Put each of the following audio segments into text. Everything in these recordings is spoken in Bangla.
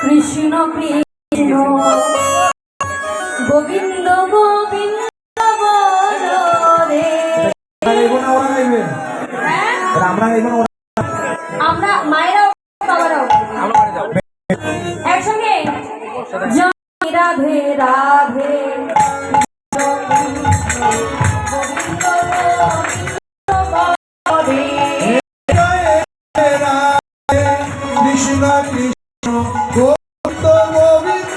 কৃষ্ণ কৃষ্ণ গোবিন্দ গোবিন্দ আমরা মায়েরাও বাবারাও একসঙ্গে রাধে রাধে কৃষ্ণ কৃষ্ণ গোবিন্দ গোবিন্দ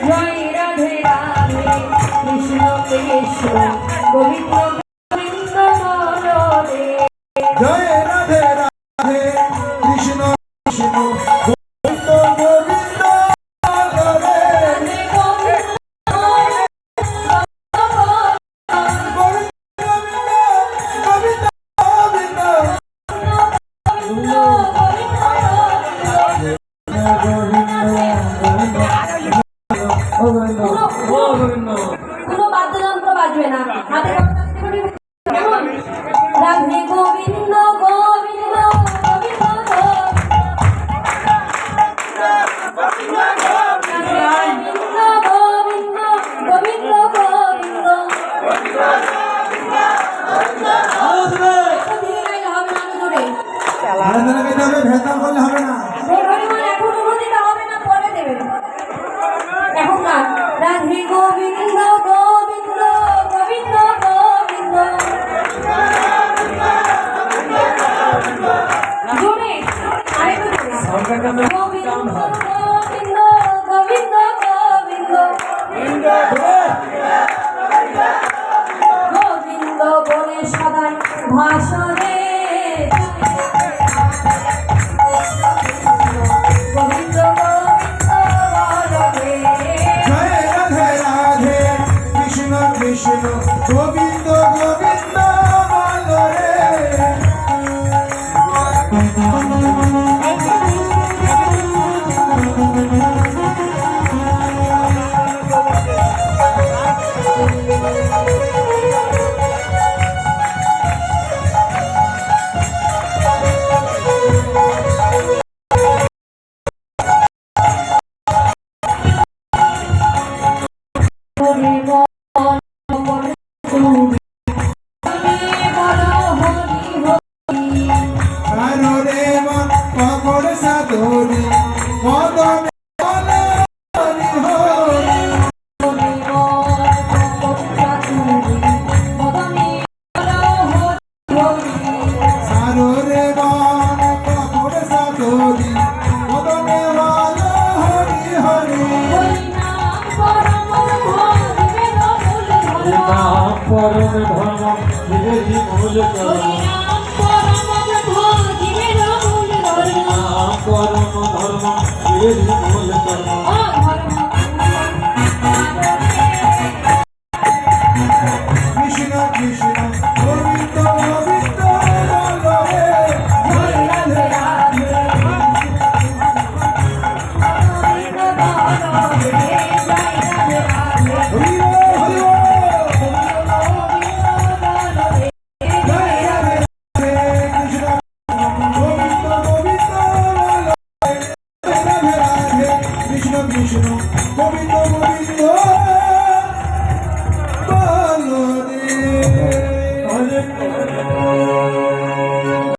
জয় রাধে রাধে কৃষ্ণ কৃষ্ণ গোবিন্দ গোবিন্দ রে জয় রাধে রাধে কৃষ্ণ কৃষ্ণ গোবিন্দ গোবিন্দ কোনো বাদ্যযন্ত্র বাজবে না, হাতে রাধে গোবিন্দ গোবিন্দ গোবিন্দ গোবিন্দ গোবিন্দ গোবিন্দ ভেতর করলে হবে না, এখন অনুমতিটা হবে না, পরে দেবেন। এখন গান রাধে গোবিন্দ গোবিন্দ গোবিন্দ গোবিন্দ ভাষণে গোবিন্দ গোবিন্দ বলবে জয় রাধে রাধে কৃষ্ণ কৃষ্ণ গোবিন্দ গোবিন্দ বলো রে তুমি বল তুমি বলো হরি হরি সারো রে মন পাপড় সাদরি মদনে বলো হরি হরি তুমি বল কপটা তুমি মদনে বলো হরি হরি সারো রে মন পাপড় সাদরি মদনে বলো হরি হরি ওই নাম পরম ধর্মের মূল ধর্ম নাম পরম ধর্ম বিরোধী মূল ওই কর্ম নাম পরম ধর্মের মূল ধর্ম নাম পরম ধর্ম বিরোধী মূল কর্ম অধর্ম কৃষ্ণ কৃষ্ণ গোবিন্দ গোবিন্দ বলো রে জয় রাধে রাধে গোবিন্দ বলবে জয় রাধে রাধে হরি হরি জয় রাধে রাধে কৃষ্ণ গোবিন্দ গোবিন্দ বলো রে জয় রাধে রাধে কৃষ্ণ কৃষ্ণ গোবিন্দ গোবিন্দ বলো